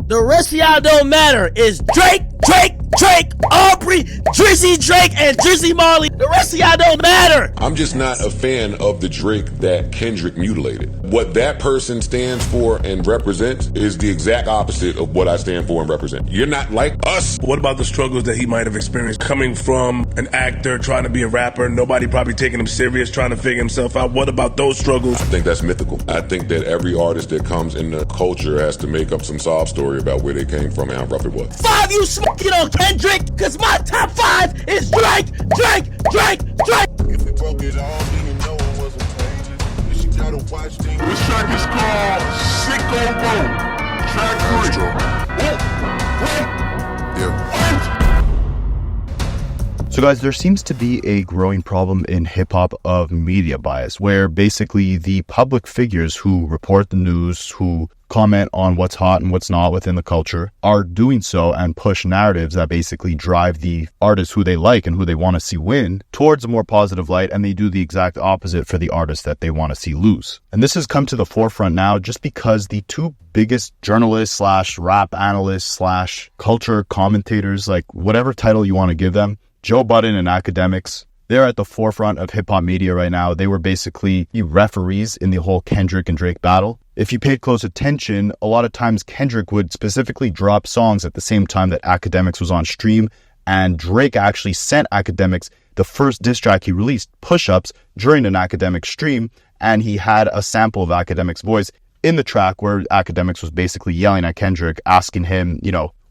The rest of y'all don't matter. It's Drake, Aubrey, Drizzy Drake, and Drizzy Marley. The rest of y'all don't matter. I'm just not a fan of the Drake that Kendrick mutilated. What that person stands for and represents is the exact opposite of what I stand for and represent. You're not like us. What about the struggles that he might have experienced coming from an actor, trying to be a rapper, nobody probably taking him serious, trying to figure himself out? What about those struggles? I think that's mythical. I think that every artist that comes in the culture has to make up some sob story about where they came from and how rough it was. 5, you smoking on Kendrick? Cause my top 5 is Drake. If we broke it all, then you know it wasn't painless. But she gotta watch things. This track is called Sicko Mode. Track 3. So guys, there seems to be a growing problem in hip-hop of media bias, where basically the public figures who report the news, who comment on what's hot and what's not within the culture, are doing so and push narratives that basically drive the artists who they like and who they want to see win towards a more positive light, and they do the exact opposite for the artists that they want to see lose. And this has come to the forefront now just because the two biggest journalists / rap analysts / culture commentators, like whatever title you want to give them, Joe Budden and Akademiks, they're at the forefront of hip-hop media right now. They were basically the referees in the whole Kendrick and Drake battle. If you paid close attention, a lot of times Kendrick would specifically drop songs at the same time that Akademiks was on stream, and Drake actually sent Akademiks the first diss track he released, Push Ups, during an Akademiks stream, and he had a sample of Akademiks' voice in the track where Akademiks was basically yelling at Kendrick, asking him,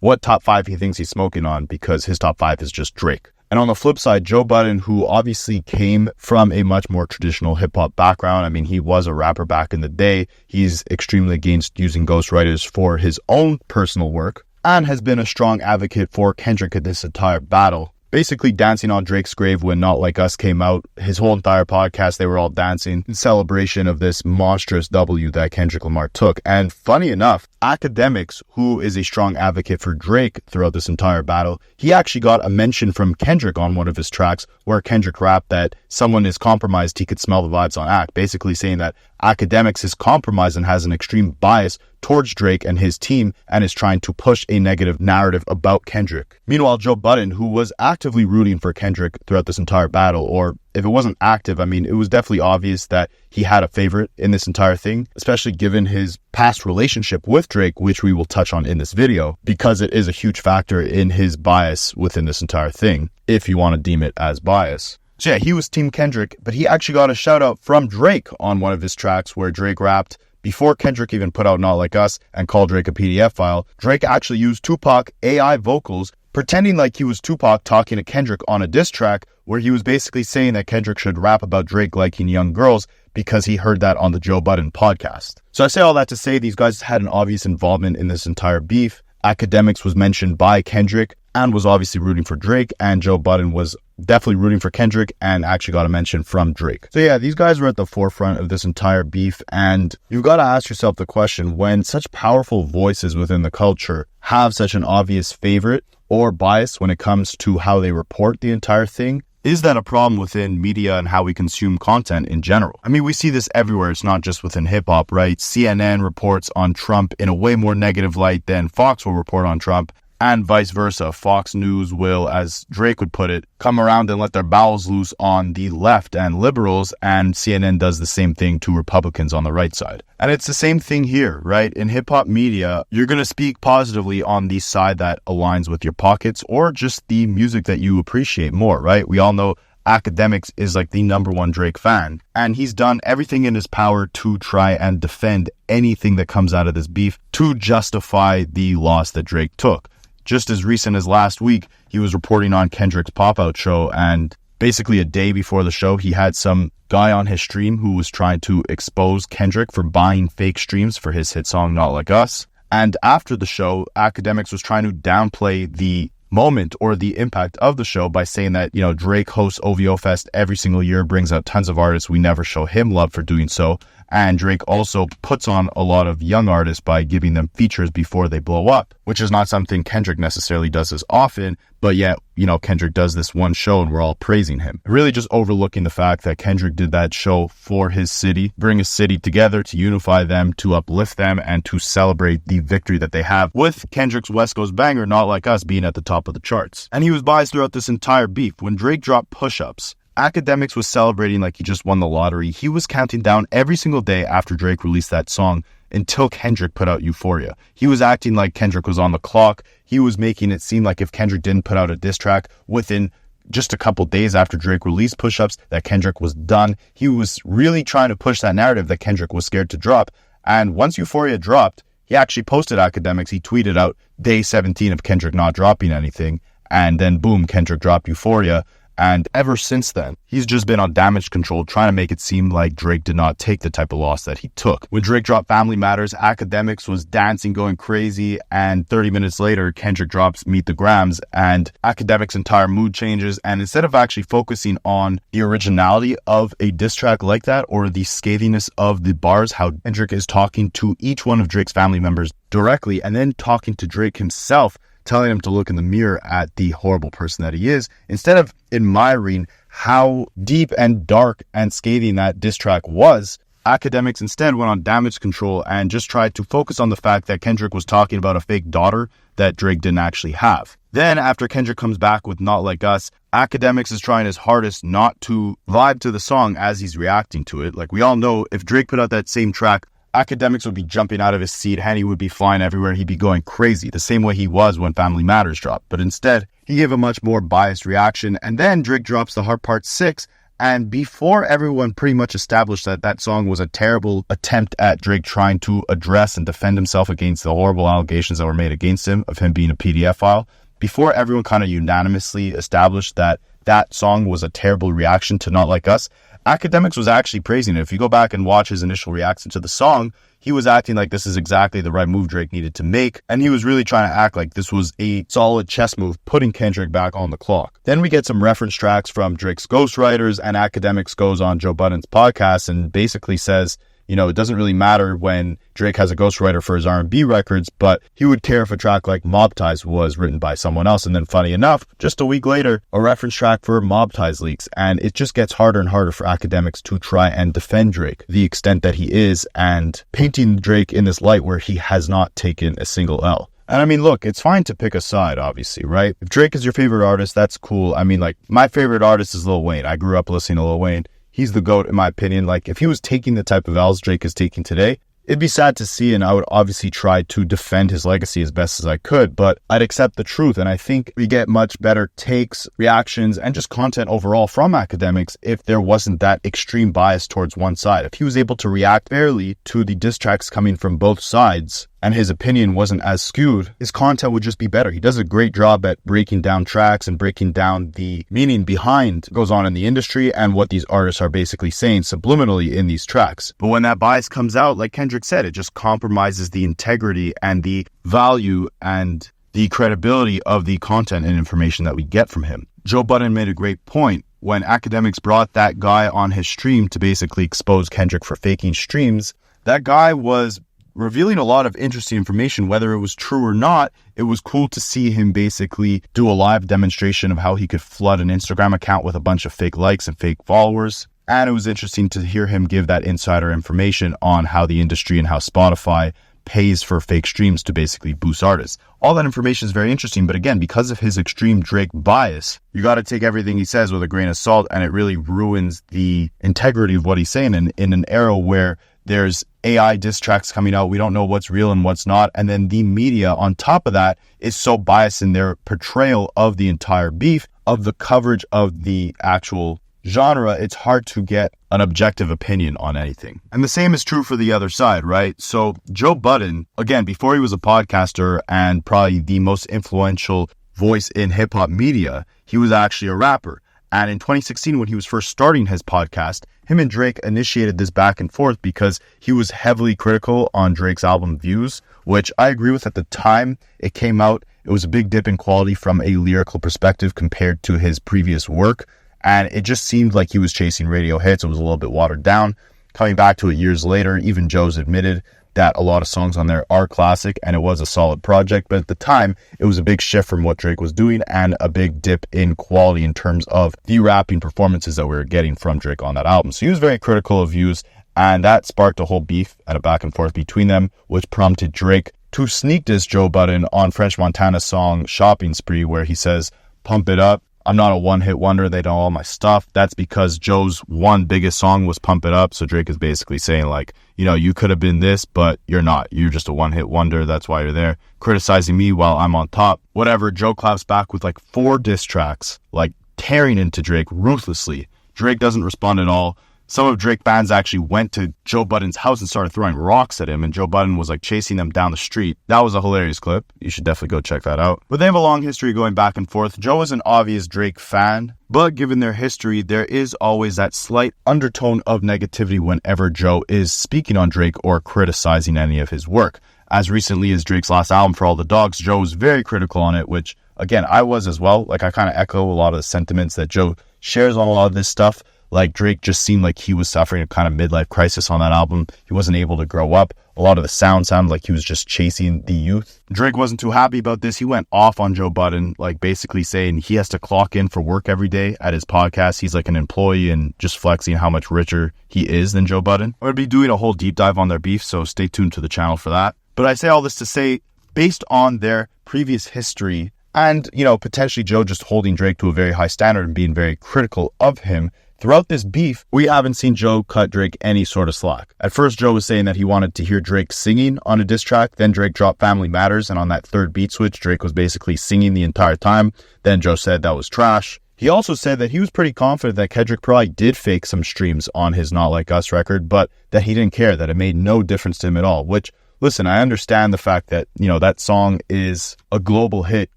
what top 5 he thinks he's smoking on, because his top 5 is just Drake. And on the flip side, Joe Budden, who obviously came from a much more traditional hip-hop background. I mean, he was a rapper back in the day. He's extremely against using ghostwriters for his own personal work and has been a strong advocate for Kendrick in this entire battle. Basically dancing on Drake's grave when Not Like Us came out. His whole entire podcast, they were all dancing in celebration of this monstrous W that Kendrick Lamar took. And funny enough, Akademiks, who is a strong advocate for Drake throughout this entire battle, he actually got a mention from Kendrick on one of his tracks where Kendrick rapped that someone is compromised, he could smell the vibes on Ak, basically saying that Akademiks is compromised and has an extreme bias towards Drake and his team and is trying to push a negative narrative about Kendrick. Meanwhile, Joe Budden, who was actively rooting for Kendrick throughout this entire battle, or if it wasn't active, I mean, it was definitely obvious that he had a favorite in this entire thing, especially given his past relationship with Drake, which we will touch on in this video, because it is a huge factor in his bias within this entire thing, if you want to deem it as bias. So yeah, he was Team Kendrick, but he actually got a shout out from Drake on one of his tracks where Drake rapped, before Kendrick even put out Not Like Us and called Drake a PDF file, Drake actually used Tupac AI vocals, pretending like he was Tupac talking to Kendrick on a diss track where he was basically saying that Kendrick should rap about Drake liking young girls because he heard that on the Joe Budden podcast. So I say all that to say these guys had an obvious involvement in this entire beef. Akademiks was mentioned by Kendrick and was obviously rooting for Drake, and Joe Budden was definitely rooting for Kendrick and actually got a mention from Drake. So yeah, these guys were at the forefront of this entire beef, and you've got to ask yourself the question, when such powerful voices within the culture have such an obvious favorite or bias when it comes to how they report the entire thing, is that a problem within media and how we consume content in general? I mean, we see this everywhere. It's not just within hip-hop, right? CNN reports on Trump in a way more negative light than Fox will report on Trump, and vice versa. Fox News will, as Drake would put it, come around and let their bowels loose on the left and liberals, and CNN does the same thing to Republicans on the right side. And it's the same thing here, right? In hip-hop media, you're going to speak positively on the side that aligns with your pockets or just the music that you appreciate more, right? We all know Akademiks is like the #1 Drake fan, and he's done everything in his power to try and defend anything that comes out of this beef to justify the loss that Drake took. Just as recent as last week, he was reporting on Kendrick's pop-out show, and basically a day before the show, he had some guy on his stream who was trying to expose Kendrick for buying fake streams for his hit song Not Like Us. And after the show, Akademiks was trying to downplay the moment or the impact of the show by saying that, Drake hosts OVO Fest every single year, brings out tons of artists. We never show him love for doing so. And Drake also puts on a lot of young artists by giving them features before they blow up, which is not something Kendrick necessarily does as often, but yet, Kendrick does this one show and we're all praising him. Really just overlooking the fact that Kendrick did that show for his city, bring his city together to unify them, to uplift them, and to celebrate the victory that they have with Kendrick's West Coast banger, Not Like Us, being at the top of the charts. And he was biased throughout this entire beef. When Drake dropped Push-Ups, Akademiks was celebrating like he just won the lottery. He was counting down every single day after Drake released that song until Kendrick put out Euphoria. He was acting like Kendrick was on the clock. He was making it seem like if Kendrick didn't put out a diss track within just a couple days after Drake released Push-Ups, that Kendrick was done. He was really trying to push that narrative that Kendrick was scared to drop. And once Euphoria dropped, he actually posted Akademiks. He tweeted out day 17 of Kendrick not dropping anything. And then boom, Kendrick dropped Euphoria. And ever since then, he's just been on damage control, trying to make it seem like Drake did not take the type of loss that he took. When Drake dropped Family Matters, Akademiks was dancing, going crazy, and 30 minutes later, Kendrick drops Meet the Grams, and Akademiks' entire mood changes, and instead of actually focusing on the originality of a diss track like that, or the scathiness of the bars, how Kendrick is talking to each one of Drake's family members directly, and then talking to Drake himself, telling him to look in the mirror at the horrible person that he is, instead of admiring how deep and dark and scathing that diss track was, Akademiks instead went on damage control and just tried to focus on the fact that Kendrick was talking about a fake daughter that Drake didn't actually have. Then, after Kendrick comes back with Not Like Us, Akademiks is trying his hardest not to vibe to the song as he's reacting to it. Like, we all know, if Drake put out that same track, Akademiks would be jumping out of his seat, Henny would be flying everywhere, he'd be going crazy, the same way he was when Family Matters dropped. But instead, he gave a much more biased reaction, and then Drake drops The Heart Part 6, and before everyone pretty much established that that song was a terrible attempt at Drake trying to address and defend himself against the horrible allegations that were made against him of him being a PDF file, before everyone kind of unanimously established that that song was a terrible reaction to Not Like Us, Akademiks was actually praising it. If you go back and watch his initial reaction to the song, he was acting like this is exactly the right move Drake needed to make, and he was really trying to act like this was a solid chess move, putting Kendrick back on the clock. Then we get some reference tracks from Drake's Ghostwriters, and Akademiks goes on Joe Budden's podcast and basically says, it doesn't really matter when Drake has a ghostwriter for his R&B records, but he would care if a track like Mob Ties was written by someone else. And then funny enough, just a week later, a reference track for Mob Ties leaks. And it just gets harder and harder for Akademiks to try and defend Drake, the extent that he is, and painting Drake in this light where he has not taken a single L. And I mean, look, it's fine to pick a side, obviously, right? If Drake is your favorite artist, that's cool. I mean, like, my favorite artist is Lil Wayne. I grew up listening to Lil Wayne. He's the GOAT, in my opinion. Like, if he was taking the type of L's Drake is taking today, it'd be sad to see, and I would obviously try to defend his legacy as best as I could, but I'd accept the truth, and I think we get much better takes, reactions, and just content overall from Akademiks if there wasn't that extreme bias towards one side. If he was able to react fairly to the diss tracks coming from both sides, and his opinion wasn't as skewed, his content would just be better. He does a great job at breaking down tracks and breaking down the meaning behind what goes on in the industry and what these artists are basically saying subliminally in these tracks. But when that bias comes out, like Kendrick said, it just compromises the integrity and the value and the credibility of the content and information that we get from him. Joe Budden made a great point when Akademiks brought that guy on his stream to basically expose Kendrick for faking streams. That guy was revealing a lot of interesting information, whether it was true or not. It was cool to see him basically do a live demonstration of how he could flood an Instagram account with a bunch of fake likes and fake followers. And it was interesting to hear him give that insider information on how the industry and how Spotify pays for fake streams to basically boost artists. All that information is very interesting, but again, because of his extreme Drake bias, you got to take everything he says with a grain of salt, and it really ruins the integrity of what he's saying in an era where there's AI diss tracks coming out. We don't know what's real and what's not. And then the media on top of that is so biased in their portrayal of the entire beef, of the coverage of the actual genre. It's hard to get an objective opinion on anything. And the same is true for the other side, right? So Joe Budden, again, before he was a podcaster and probably the most influential voice in hip hop media, he was actually a rapper. And in 2016, when he was first starting his podcast, him and Drake initiated this back and forth because he was heavily critical on Drake's album Views, which I agree with at the time it came out. It was a big dip in quality from a lyrical perspective compared to his previous work. And it just seemed like he was chasing radio hits. It was a little bit watered down. coming back to it years later, even Joe's admitted that a lot of songs on there are classic and it was a solid project. But at the time, it was a big shift from what Drake was doing and a big dip in quality in terms of the rapping performances that we were getting from Drake on that album. So he was very critical of views, and that sparked a whole beef and a back and forth between them, which prompted Drake to sneak diss Joe Budden on French Montana's song Shopping Spree, where he says, "Pump it up. I'm not a one-hit wonder. They know all my stuff." That's because Joe's one biggest song was Pump It Up. So Drake is basically saying, like, you know, you could have been this, but you're not. You're just a one-hit wonder. That's why you're there, criticizing me while I'm on top. Whatever. Joe claps back with like 4 diss tracks, like tearing into Drake ruthlessly. Drake doesn't respond at all. Some of Drake fans actually went to Joe Budden's house and started throwing rocks at him, and Joe Budden was like chasing them down the street. That was a hilarious clip. You should definitely go check that out. But they have a long history going back and forth. Joe is an obvious Drake fan, but given their history, there is always that slight undertone of negativity whenever Joe is speaking on Drake or criticizing any of his work. As recently as Drake's last album, For All the Dogs, Joe was very critical on it, which, again, I was as well. Like, I kind of echo a lot of the sentiments that Joe shares on a lot of this stuff. Like, Drake just seemed like he was suffering a kind of midlife crisis on that album. He wasn't able to grow up. A lot of the sound sounded like he was just chasing the youth. Drake wasn't too happy about this. He went off on Joe Budden, like basically saying he has to clock in for work every day at his podcast. He's like an employee and just flexing how much richer he is than Joe Budden. I'm going to be doing a whole deep dive on their beef, so stay tuned to the channel for that. But I say all this to say, based on their previous history and, you know, potentially Joe just holding Drake to a very high standard and being very critical of him, throughout this beef, we haven't seen Joe cut Drake any sort of slack. At first, Joe was saying that he wanted to hear Drake singing on a diss track. Then Drake dropped Family Matters, and on that third beat switch, Drake was basically singing the entire time. Then Joe said that was trash. He also said that he was pretty confident that Kendrick probably did fake some streams on his Not Like Us record, but that he didn't care, that it made no difference to him at all. Which, listen, I understand the fact that, you know, that song is a global hit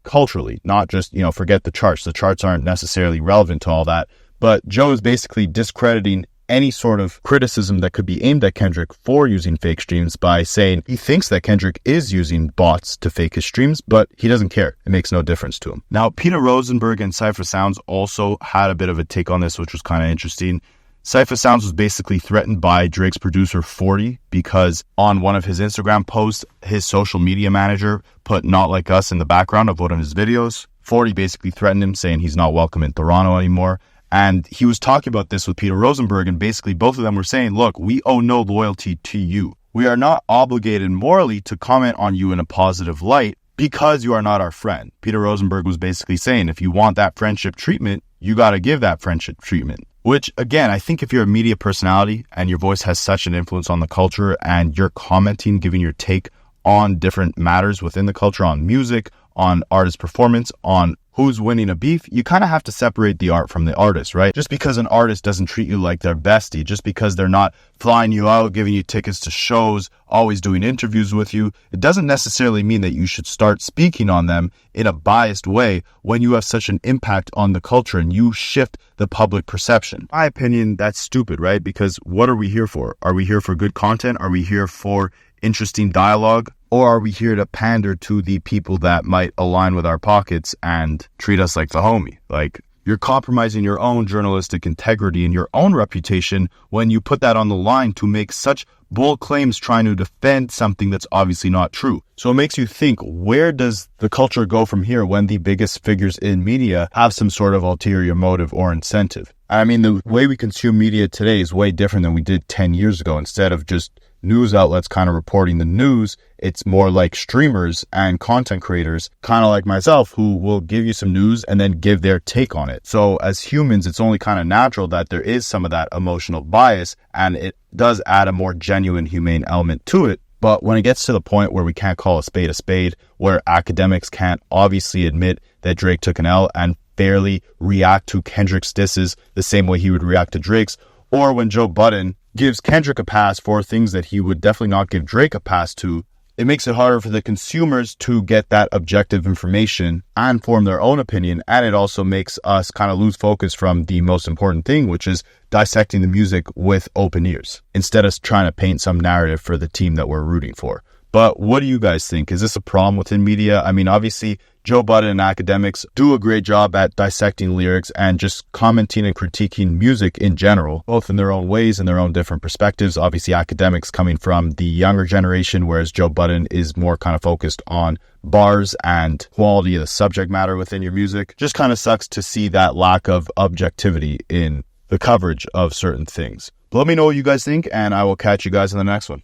culturally, not just, you know, forget the charts. The charts aren't necessarily relevant to all that. But Joe is basically discrediting any sort of criticism that could be aimed at Kendrick for using fake streams by saying he thinks that Kendrick is using bots to fake his streams, but he doesn't care. It makes no difference to him. Now, Peter Rosenberg and Cypher Sounds also had a bit of a take on this, which was kind of interesting. Cypher Sounds was basically threatened by Drake's producer 40 because on one of his Instagram posts, his social media manager put Not Like Us in the background of one of his videos. 40 basically threatened him, saying he's not welcome in Toronto anymore. And he was talking about this with Peter Rosenberg, and basically both of them were saying, look, we owe no loyalty to you. We are not obligated morally to comment on you in a positive light because you are not our friend. Peter Rosenberg was basically saying, if you want that friendship treatment, you got to give that friendship treatment. Which, again, I think if you're a media personality and your voice has such an influence on the culture and you're commenting, giving your take on different matters within the culture, on music, on artist performance, on who's winning a beef, you kind of have to separate the art from the artist, right? Just because an artist doesn't treat you like their bestie, just because they're not flying you out, giving you tickets to shows, always doing interviews with you, it doesn't necessarily mean that you should start speaking on them in a biased way when you have such an impact on the culture and you shift the public perception. In my opinion, that's stupid, right? Because what are we here for? Are we here for good content? Are we here for interesting dialogue? Or are we here to pander to the people that might align with our pockets and treat us like the homie? Like, you're compromising your own journalistic integrity and your own reputation when you put that on the line to make such bold claims trying to defend something that's obviously not true. So it makes you think, where does the culture go from here when the biggest figures in media have some sort of ulterior motive or incentive? I mean, the way we consume media today is way different than we did 10 years ago. Instead of just news outlets kind of reporting the news, it's more like streamers and content creators, kind of like myself, who will give you some news and then give their take on it. So as humans, it's only kind of natural that there is some of that emotional bias, and it does add a more genuine, humane element to it. But when it gets to the point where we can't call a spade, where academics can't obviously admit that Drake took an L and fairly react to Kendrick's disses the same way he would react to Drake's, or when Joe Budden gives Kendrick a pass for things that he would definitely not give Drake a pass to, it makes it harder for the consumers to get that objective information and form their own opinion. And it also makes us kind of lose focus from the most important thing, which is dissecting the music with open ears, instead of trying to paint some narrative for the team that we're rooting for. But what do you guys think? Is this a problem within media? I mean, obviously, Joe Budden and Akademiks do a great job at dissecting lyrics and just commenting and critiquing music in general, both in their own ways and their own different perspectives. Obviously, Akademiks coming from the younger generation, whereas Joe Budden is more kind of focused on bars and quality of the subject matter within your music. Just kind of sucks to see that lack of objectivity in the coverage of certain things. But let me know what you guys think, and I will catch you guys in the next one.